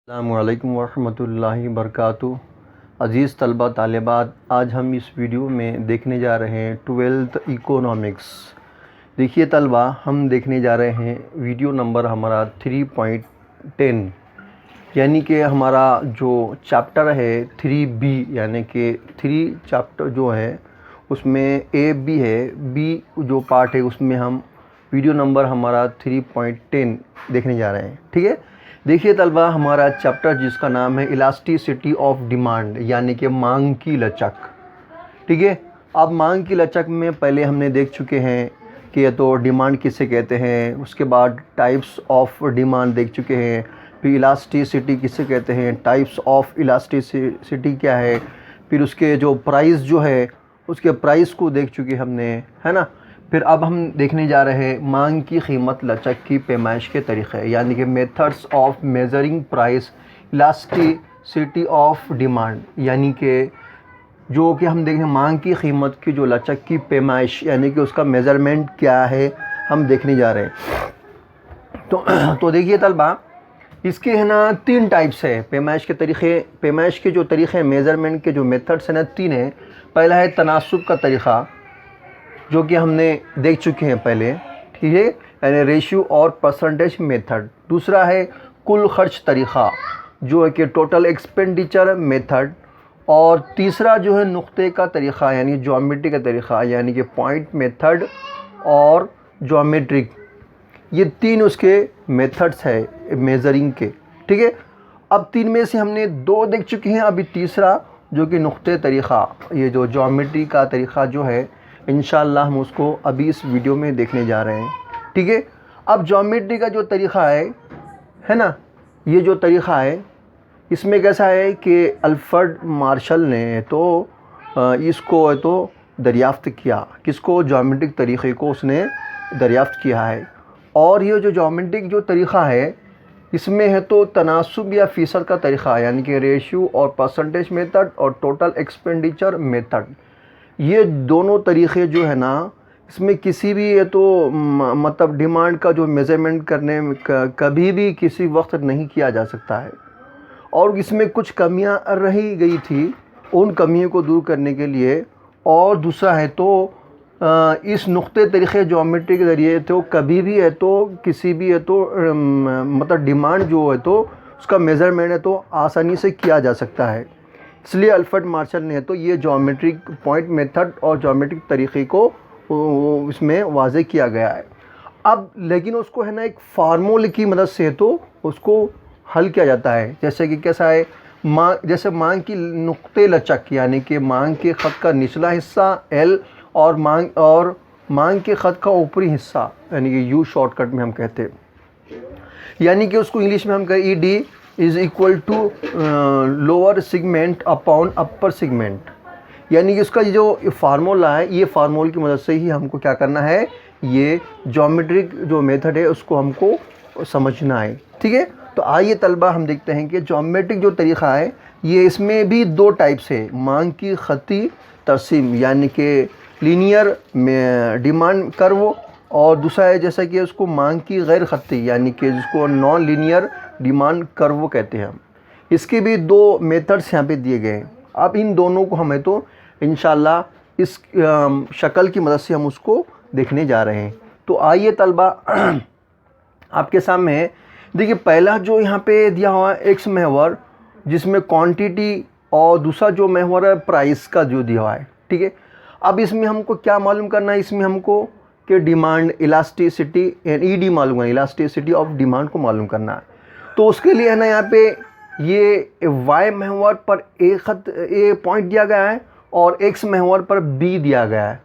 अस्सलामुअलैकुम वरहमतुल्लाहि वबरकातुहू। अज़ीज़ तलबा तालिबात, आज हम इस वीडियो में देखने जा रहे हैं 12th इकोनॉमिक्स। देखिए तलबा, हम देखने जा रहे हैं वीडियो नंबर हमारा 3.10, यानी कि हमारा जो चैप्टर है 3B, यानी कि 3 चैप्टर जो है उसमें A B है। B जो पार्ट है उसमें हम वीडियो नंबर हमारा 3.10 देखने जा रहे हैं। ठीक है, देखिए तलबा, हमारा चैप्टर जिसका नाम है इलास्टिसिटी ऑफ डिमांड, यानी कि मांग की लचक। ठीक है, अब मांग की लचक में पहले हमने देख चुके हैं कि ये तो डिमांड किसे कहते हैं, उसके बाद टाइप्स ऑफ डिमांड देख चुके हैं, फिर इलास्टिसिटी किसे कहते हैं, टाइप्स ऑफ इलास्टिसिटी क्या है, फिर उसके जो प्राइस जो है उसके प्राइस को देख चुके हमने, है ना। फिर अब हम देखने जा रहे हैं मांग की कीमत लचक की पैमाइश के तरीक़े, यानी कि methods of measuring price elasticity of demand, यानी कि जो कि हम देखें मांग की कीमत की जो लचक की पैमाइश, यानी कि उसका मेज़रमेंट क्या है, हम देखने जा रहे हैं। तो देखिए तलबा, इसके है ना 3 टाइप्स है पैमाइश के तरीक़े। पैमाइश के जो तरीक़े मेज़रमेंट के जो मेथड्स हैं ना 3 हैं। पहला है तनासुब का तरीक़ा, जो कि हमने देख चुके हैं पहले, ठीक है, यानी रेशियो और परसेंटेज मेथड। दूसरा है कुल खर्च तरीक़ा, जो है कि टोटल एक्सपेंडिचर मेथड। और तीसरा जो है नुक्ते का तरीक़ा, यानी ज्योमेट्री का तरीक़ा, यानी कि पॉइंट मेथड और ज्योमेट्रिक। ये 3 उसके मेथड्स है मेज़रिंग के। ठीक है, अब 3 में से हमने 2 देख चुके हैं, अभी तीसरा जो कि नुक्ते तरीक़ा, ये जो ज्योमेट्री का तरीक़ा जो है, इंशाअल्लाह हम उसको अभी इस वीडियो में देखने जा रहे हैं। ठीक है, अब ज्योमेट्री का जो तरीक़ा है ना, ये जो तरीक़ा है इसमें कैसा है कि अल्फ्रेड मार्शल ने तो इसको है तो दरियाफ़्त किया, किसको, ज्योमेट्रिक तरीक़े को उसने दरियाफ़्त किया है। और ये जो ज्योमेट्रिक जो तरीक़ा है इसमें है तो तनासुब या फ़ीसद का तरीक़ा, यानी कि रेशियो और परसेंटेज मेथड और टोटल एक्सपेंडिचर मेथड। ये दोनों तरीक़े जो है ना, इसमें किसी भी ये तो मतलब डिमांड का जो मेज़रमेंट करने में कभी भी किसी वक्त नहीं किया जा सकता है। और इसमें कुछ कमियां रही गई थी, उन कमियों को दूर करने के लिए। और दूसरा है तो इस नुक्ते तरीक़े ज्योमेट्री के ज़रिए तो कभी भी है तो किसी भी है तो मतलब डिमांड जो है तो उसका मेज़रमेंट है तो आसानी से किया जा सकता है। इसलिए अल्फ्रेड मार्शल ने तो ये ज्योमेट्रिक पॉइंट मेथड और ज्योमेट्रिक तरीक़े को इसमें वाज़े किया गया है। अब लेकिन उसको है ना एक फार्मूले की मदद से तो उसको हल किया जाता है। जैसे कि कैसा है, जैसे मांग की नुक्ते लचक, यानी कि मांग के ख़त का निचला हिस्सा L और मांग के ख़त का ऊपरी हिस्सा, यानी कि U शॉर्टकट में हम कहते हैं, यानी कि उसको इंग्लिश में हम कहें ED is equal to lower segment upon upper segment. यानी कि उसका जो फार्मूला है, ये फार्मूले की मदद से ही हमको क्या करना है, ये ज्योमेट्रिक जो मेथड है उसको हमको समझना है। ठीक है, तो आइए तलबा हम देखते हैं कि ज्योमेट्रिक जो तरीक़ा है ये इसमें भी 2 टाइप्स है। मांग की ख़ती तरसीम, यानी कि लीनियर में डिमांड कर्व, और दूसरा है जैसा कि उसको मांग की गैर ख़ती, यानी कि जिसको नॉन लीनियर डिमांड कर्व कहते हैं हम। इसके भी 2 मेथड्स यहाँ पे दिए गए हैं। अब इन दोनों को हमें तो इंशाल्लाह इस शक्ल की मदद से हम उसको देखने जा रहे हैं। तो आइए तलबा, आपके सामने है, देखिए पहला जो यहाँ पे दिया हुआ है एक्स महवर, जिसमें क्वांटिटी, और दूसरा जो महवर है प्राइस का जो दिया हुआ है। ठीक है, अब इसमें हमको क्या मालूम करना है, इसमें हमको कि डिमांड इलास्टिसिटी ED मालूम है, इलास्टिसिटी ऑफ डिमांड को मालूम करना है। तो उसके लिए है ना यहाँ पे ये Y महवर पर A पॉइंट दिया गया है और X महवर पर B दिया गया है।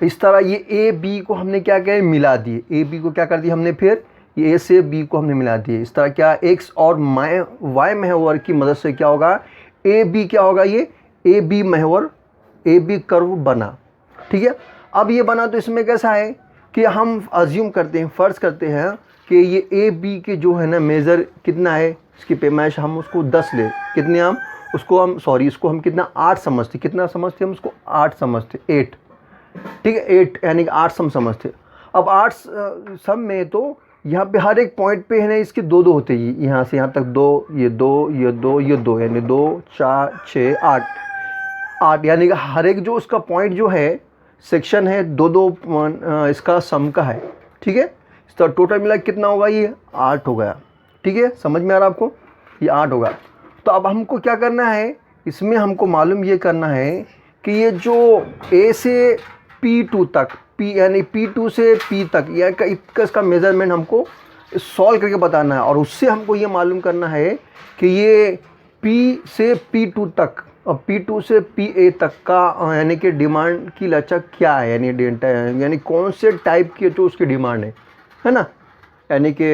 इस तरह ये A B को हमने क्या किया, मिला दिए। A B को क्या कर दिया हमने, फिर ये A से B को हमने मिला दिए। इस तरह क्या X और Y महवर की मदद से क्या होगा, A B क्या होगा, ये A B महवर, A B curve बना। ठीक है, अब ये बना तो इसमें कैसा है कि हम अज्यूम करते हैं, फ़र्ज़ करते हैं कि ये A B के जो है ना मेज़र कितना है, इसकी पैमाइश हम उसको 10 ले, कितने हम उसको हम इसको हम कितना 8 समझते, कितना समझते हम उसको 8 समझते, 8। ठीक है, 8 यानी कि 8 सम समझते। अब 8 सम में तो यहाँ पे हर एक पॉइंट पे है ना इसके दो दो होते हैं, यहाँ से यहाँ तक दो, ये दो, ये दो, ये दो, यानी 2 4 6 8 8, यानी कि हर एक जो उसका पॉइंट जो है सेक्शन है दो दो इसका सम का है। ठीक है, तो टोटल मिला कितना होगा, ये 8 हो गया। ठीक है, समझ में आ रहा आपको, ये 8 होगा। तो अब हमको क्या करना है, इसमें हमको मालूम ये करना है कि ये जो A से P2 तक, P यानी P2 से P तक या इसका मेज़रमेंट हमको सॉल्व करके बताना है, और उससे हमको ये मालूम करना है कि ये P से P2 तक और P2 से PA तक का यानी कि डिमांड की लचक क्या है, यानी डेल्टा, यानी कौन से टाइप की जो उसकी डिमांड है ना। यानी कि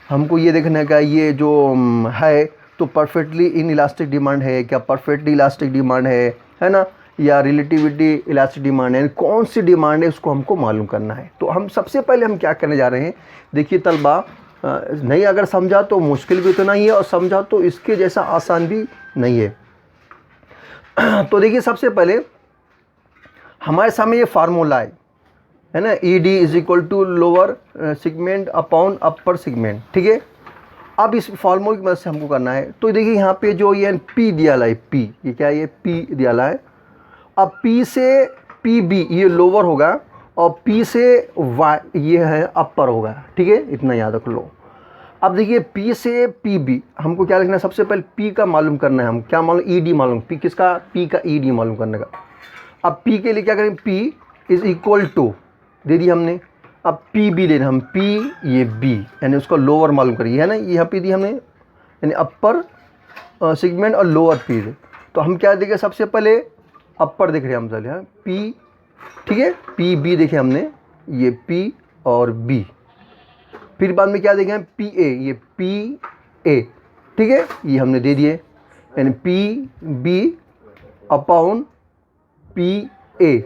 हमको ये देखना का ये जो है तो परफेक्टली इन इलास्टिक डिमांड है क्या, परफेक्टली इलास्टिक डिमांड है ना, या रिलेटिविटी इलास्टिक डिमांड है, कौन सी डिमांड है उसको हमको मालूम करना है। तो हम सबसे पहले हम क्या करने जा रहे हैं, देखिए तलबा, नहीं अगर समझा तो मुश्किल भी उतना ही है और समझा तो इसके जैसा आसान भी नहीं है। तो देखिए सबसे पहले हमारे सामने ये फार्मूला है ना, ED is equal to lower segment upon upper segment. ठीक है, अब इस फार्मूले की मदद से हमको करना है। तो देखिए यहाँ पे जो ये P दिया है, P ये क्या है, ये P दिया है। अब P से PB ये लोअर होगा और P से Y ये है अपर होगा। ठीक है, इतना याद रख लो। अब देखिए P से PB हमको क्या लिखना है, सबसे पहले P का मालूम करना है, हम क्या मालूम, ED मालूम, P किसका, P का ED मालूम करने का। अब P के लिए क्या करें, P इज इक्वल टू दे दिया हमने, अब PB लेना हम, P ये B यानी उसका लोअर मालूम करिए, है ना, यहाँ पे दी हमने यानी अपर सेगमेंट और लोअर P। तो हम क्या देखें, सबसे पहले अपर देख रहे हैं हम चले, हाँ P। ठीक है, PB देखे हमने, ये P और B। फिर बाद में क्या देखें, PA ये PA। ठीक है, ये हमने दे दिए, यानी PB अपॉन PA।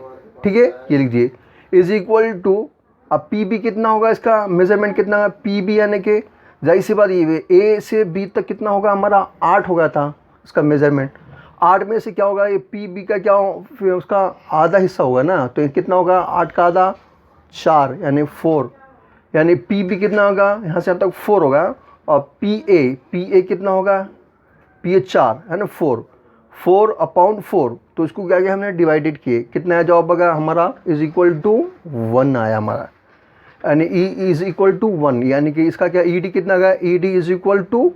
ठीक है, ये लिख दिए इज इक्वल टू, अब PB कितना होगा, इसका मेजरमेंट कितना है, PB यानी कि जाहिर सी बात ये A से B तक कितना होगा, हमारा 8 हो गया था इसका मेजरमेंट। 8 में से क्या होगा, ये PB का क्या फिर उसका आधा हिस्सा होगा ना, तो ये कितना होगा, 8 का आधा 4 यानी 4, यानी PB कितना होगा, यहाँ से यहाँ तक 4 होगा। और PA कितना होगा, PA 4 है ना, 4 अपॉन 4। तो इसको क्या किया हमने, डिवाइडेड किए, कितना आया जवाब आएगा हमारा, इज इक्वल टू 1 आया हमारा, यानी E इज इक्वल टू 1, यानी कि इसका क्या ED कितना गया, ED इज इक्वल टू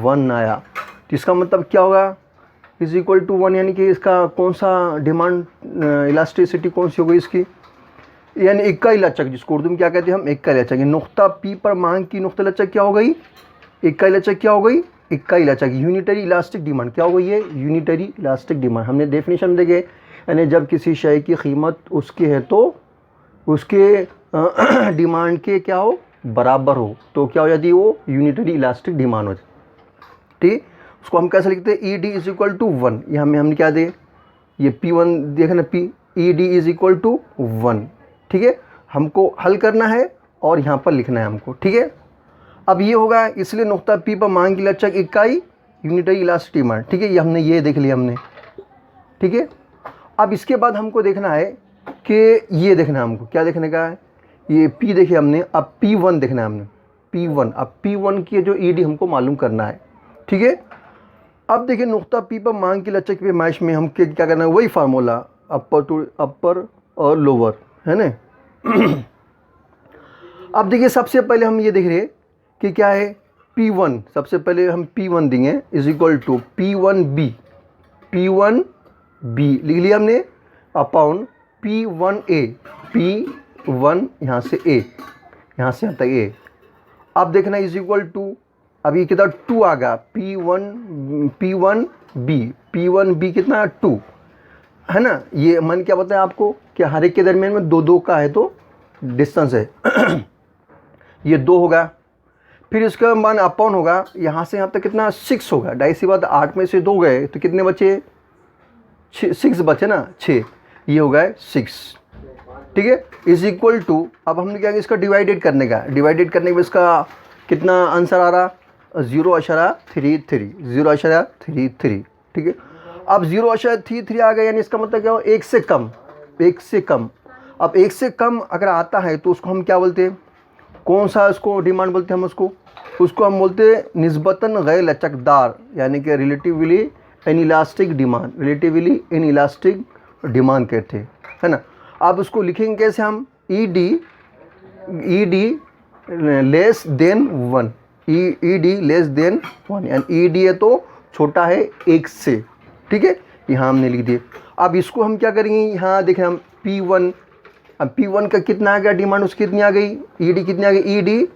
1 आया। तो इसका मतलब क्या होगा, इज इक्वल टू 1, यानी कि इसका कौन सा डिमांड इलास्टिसिटी कौन सी हो गई इसकी, यानी इक्का लचक, जिसको उर्दू में क्या कहते हैं हम, इक्का लचक। नुक्ता P पर मांग की नुक्ता लचक क्या हो गई, इक्का लचक क्या हो गई, इक्का लचक। यूनिटरी इलास्टिक डिमांड क्या हो गई है, यूनिटरी इलास्टिक डिमांड। हमने डेफिनेशन देखे, यानी जब किसी शय की कीमत उसके है तो उसके डिमांड के क्या हो, बराबर हो, तो क्या हो जाती है वो यूनिटरी इलास्टिक डिमांड हो जाती। ठीक, उसको हम कैसे लिखते हैं, ED इज इक्वल टू 1, ये हमने क्या दे, ये P1 देखे ना, ED इज इक्वल टू 1। ठीक है, हमको हल करना है और यहाँ पर लिखना है हमको। ठीक है, अब ये होगा, इसलिए नुक्ता P पर मांग की लचक इकाई यूनिटरी इलास्टिक डिमांड। ठीक है, ये हमने ये देख लिया हमने। ठीक है, अब इसके बाद हमको देखना है कि ये देखना है हमको, क्या देखने का है, ये P देखे हमने, अब P1 देखना है हमने, P1। अब P1 की जो ED हमको मालूम करना है। ठीक है, अब देखिए नुक्ता P पर मांग की लचक के मैच में हम क्या करना है, वही फार्मूला अपर टू अपर और लोअर, है ना। अब देखिए सबसे पहले हम ये देख रहे हैं कि क्या है, P1, सबसे पहले हम P1 देंगे इज इक्वल टू P1B लिख लिया हमने, अपॉन P1A, P1 यहाँ से A, यहाँ से यहाँ तक A। अब देखना इज इक्वल टू, अभी कितना 2 आ गया, P1B कितना 2 है ना। ये मन क्या बताया आपको कि हर एक के दरमियान में 2 का है तो डिस्टेंस है। ये 2 होगा, फिर इसका मान अपॉन होगा, यहाँ से यहाँ तक कितना 6 होगा। ढाई सी बात, 8 में से 2 गए तो कितने बचे, 6 बचे ना, 6, ये हो गए 6। ठीक है, इज इक्वल टू, अब हमने क्या किया, इसका डिवाइडेड करने का, डिवाइडेड करने के बाद इसका कितना आंसर आ रहा, 0.33। ठीक है, अब 0.33 आ गया, यानी इसका मतलब क्या हो, 1 से कम। अब 1 से कम अगर आता है तो उसको हम क्या बोलते हैं, कौन सा इसको डिमांड बोलते हैं हम उसको हम बोलते हैं निस्बतन गैर लचकदार, यानी कि relatively inelastic demand, relatively inelastic demand कहते हैं, है ना। अब उसको लिखेंगे कैसे हम, E D less than 1, E D less than 1, यानी ई डी है तो छोटा है 1 से, ठीक है, यहाँ हमने लिख दिए। अब इसको हम क्या करेंगे, यहाँ देखें हम P1, अब P1 का कितना आ गया डिमांड, उसकी कितनी आ गई, ई डी कितनी आ गई, E D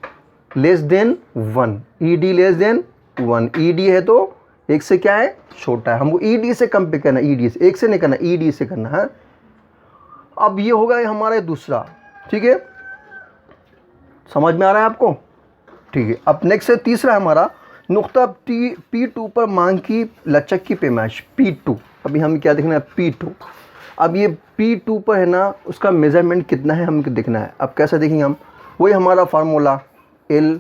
less than 1, E D less than 1, E D है तो 1 से क्या है, छोटा है, हमको ई डी से कम पे करना, ई डी से 1 से नहीं करना, ई डी से करना है। अब ये होगा हमारा दूसरा, ठीक है, समझ में आ रहा है आपको, ठीक है। अब नेक्स्ट है तीसरा हमारा नुक्ता P2 पर मांग की लचक की पैमाइश, P2। अभी हम क्या देखना है, P2। अब ये P2 पर है ना, उसका मेज़रमेंट कितना है हमको देखना है। अब कैसे देखेंगे हम, वही हमारा फार्मूला L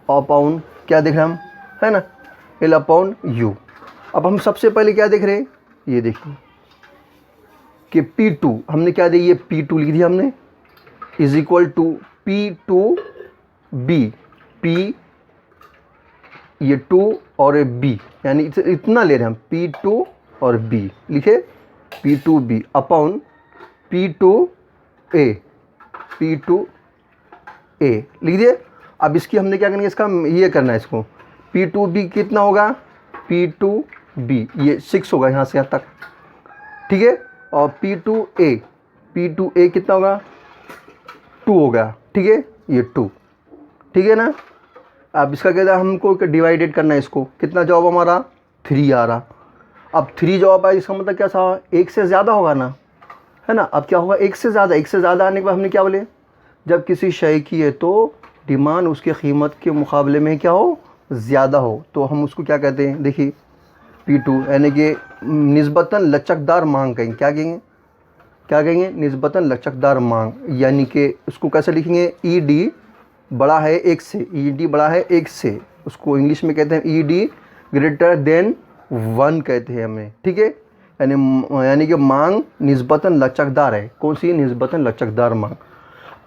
अपॉन क्या देख रहे हैं हम, है ना, L अपॉन U। अब हम सबसे पहले क्या देख रहे हैं, ये देखिए कि P2 हमने क्या दिया, ये P2 लिख दिया हमने, is equal to P2B, P ये 2 और B, यानी इतना ले रहे हैं हम, P2 और B लिखे, P2B अपॉन P2A, P2A लिख दिए। अब इसकी हमने क्या करना है, इसका ये करना है, इसको P2B कितना होगा, P2B ये 6 होगा यहाँ से यहाँ तक, ठीक है, और P2A कितना होगा, 2 होगा, ठीक है, ये 2, ठीक है ना। अब इसका कहता है हमको डिवाइडेड करना है, इसको कितना जवाब हमारा 3 आ रहा। अब 3 जवाब आया, इसका मतलब क्या था, 1 से ज़्यादा होगा ना, है ना। अब क्या होगा, 1 से ज़्यादा आने के बाद हमने क्या बोले, जब किसी शय की है तो डिमांड उसके कीमत के मुकाबले में क्या हो, ज़्यादा हो, तो हम उसको क्या कहते हैं, देखिए P2 यानी कि निस्बतन लचकदार मांग कहेंगे, क्या कहेंगे, निस्बतन लचकदार मांग, यानी कि उसको कैसे लिखेंगे, ई डी बड़ा है 1 से, ई डी बड़ा है 1 से, उसको इंग्लिश में कहते हैं ई डी ग्रेटर देन 1 कहते हैं हमें, ठीक है, यानी कि मांग निस्बतन लचकदार है, कौन सी, निस्बतन लचकदार मांग।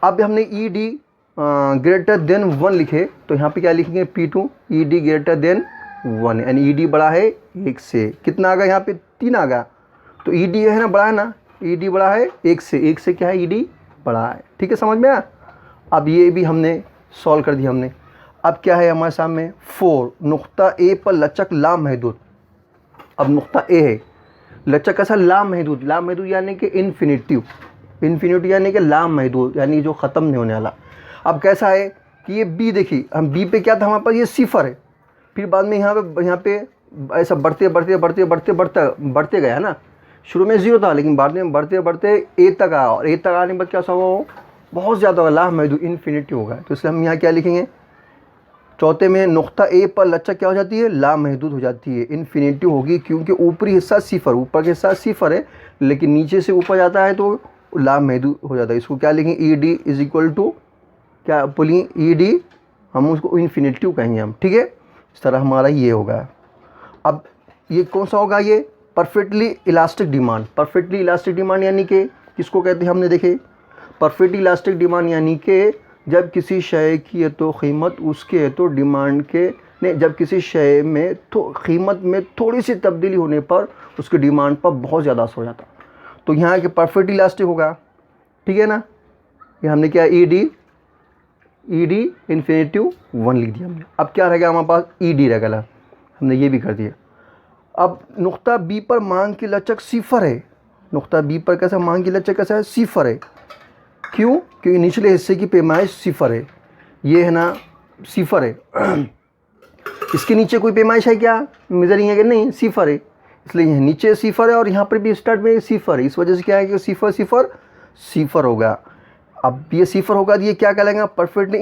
अब हमने ई डी ग्रेटर देन 1 लिखे, तो यहाँ पे क्या लिखेंगे, P2 E D greater than 1, यानी ई डी बड़ा है 1 से, कितना आ गया यहाँ पे 3 आ गया, तो ई डी है ना, बड़ा है ना, ई डी बड़ा है 1 से क्या है, ई डी बड़ा है, ठीक है, समझ में आया। अब ये भी हमने सॉल्व कर दिया हमने। अब क्या है हमारे सामने, 4 नुक्ता ए पर लचक लामहदूद। अब नुक्ता ए है, लचक कैसा, लामहदूद यानी कि इन्फिनिटिव यानी कि लामहदूद, यानी जो ख़त्म नहीं होने वाला। अब कैसा है कि ये बी, देखिए हम बी पे क्या था हमारे पास, ये 0 है, फिर बाद में यहाँ पे ऐसा बढ़ते गया है ना, शुरू में 0 था लेकिन बाद में बढ़ते ए तक आया, और ए तक आने के बाद क्या होगा, वो बहुत ज़्यादा होगा, लामहदूद इन्फिनिटी होगा। तो इसलिए हम यहाँ क्या लिखेंगे, चौथे में नुक्ता ए पर लचक क्या हो जाती है, लामहदूद हो जाती है, इन्फिनिटी होगी, क्योंकि ऊपरी हिस्सा 0, ऊपर का हिस्सा 0 है, लेकिन नीचे से ऊपर जाता है तो लामहदूद हो जाता है। इसको क्या लिखेंगे, E D is equal to क्या बोलिए, ई डी हम उसको इन्फिनिटी कहेंगे हम, ठीक है, इस तरह हमारा ये होगा। अब ये कौन सा होगा, ये परफेक्टली इलास्टिक डिमांड, यानी कि किसको कहते हैं हमने देखे, परफेक्ट इलास्टिक डिमांड, यानी कि जब किसी शय की है तो कीमत उसके है तो डिमांड के नहीं, जब किसी शय में तो कीमत में थोड़ी सी तब्दीली होने पर उसके डिमांड पर बहुत ज़्यादा असर हो जाता, तो यहाँ के परफेक्ट इलास्टिक होगा, ठीक है ना। ये हमने क्या, ई डी इन्फिनिटिव 1 लिख दिया हमने। अब क्या रह गया हमारे पास, ई डी रह गया, हमने ये भी कर दिया। अब नुक्ता बी पर मांग की लचक 0 है, नुक्ता बी पर कैसा मांग की लचक कैसा है, 0 है, क्यों, क्योंकि निचले हिस्से की पैमाइश 0 है, ये है ना 0 है, इसके नीचे कोई पैमाइश है क्या, मेजरिंग है कि नहीं, 0 है, इसलिए यहाँ नीचे 0 है और यहाँ पर भी स्टार्ट में 0 है, इस वजह से क्या है कि 0 होगा। अब ये 0 होगा तो ये क्या कहलाएगा, परफेक्टली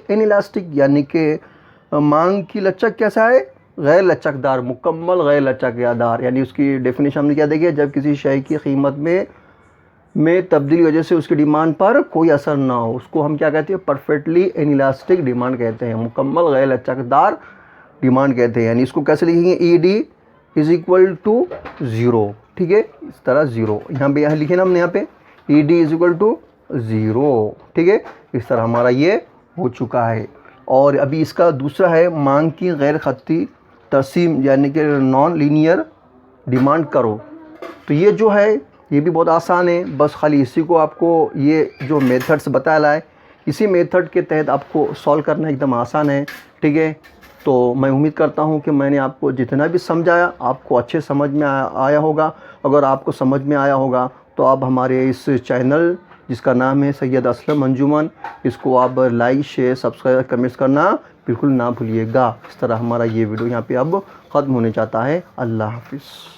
इनइलास्टिक, यानी कि मांग की लचक कैसा है, गैर लचकदार, मुकम्मल गैर लचकदार, यानी उसकी डेफिनेशन हमने क्या देखी, जब किसी शय की कीमत में तब्दीली वजह से उसकी डिमांड पर कोई असर ना हो, उसको हम क्या कहते हैं, परफेक्टली इनइलास्टिक डिमांड कहते हैं, मुकम्मल गैर लचकदार डिमांड कहते हैं। यानी इसको कैसे लिखेंगे, E D is equal to 0, ठीक है, इस तरह 0, यहाँ पे लिखे ना हमने, यहाँ पे E D is equal to 0। ठीक है, इस तरह हमारा ये हो चुका है। और अभी इसका दूसरा है मांग की गैर खत्ती तरसीम, यानी कि नॉन लीनियर डिमांड करो। तो ये जो है ये भी बहुत आसान है, बस खाली इसी को आपको ये जो मेथड्स बताया है इसी मेथड के तहत आपको सॉल्व करना एकदम आसान है। ठीक है, तो मैं उम्मीद करता हूँ कि मैंने आपको जितना भी समझाया आपको अच्छे समझ में आया होगा। अगर आपको समझ में आया होगा तो आप हमारे इस चैनल जिसका नाम है सैयद असलम अंजुमन, इसको आप लाइक शेयर सब्सक्राइब कमेंट्स करना बिल्कुल ना भूलिएगा। इस तरह हमारा ये वीडियो यहाँ पे अब ख़त्म होने जाता है। अल्लाह हाफिज़।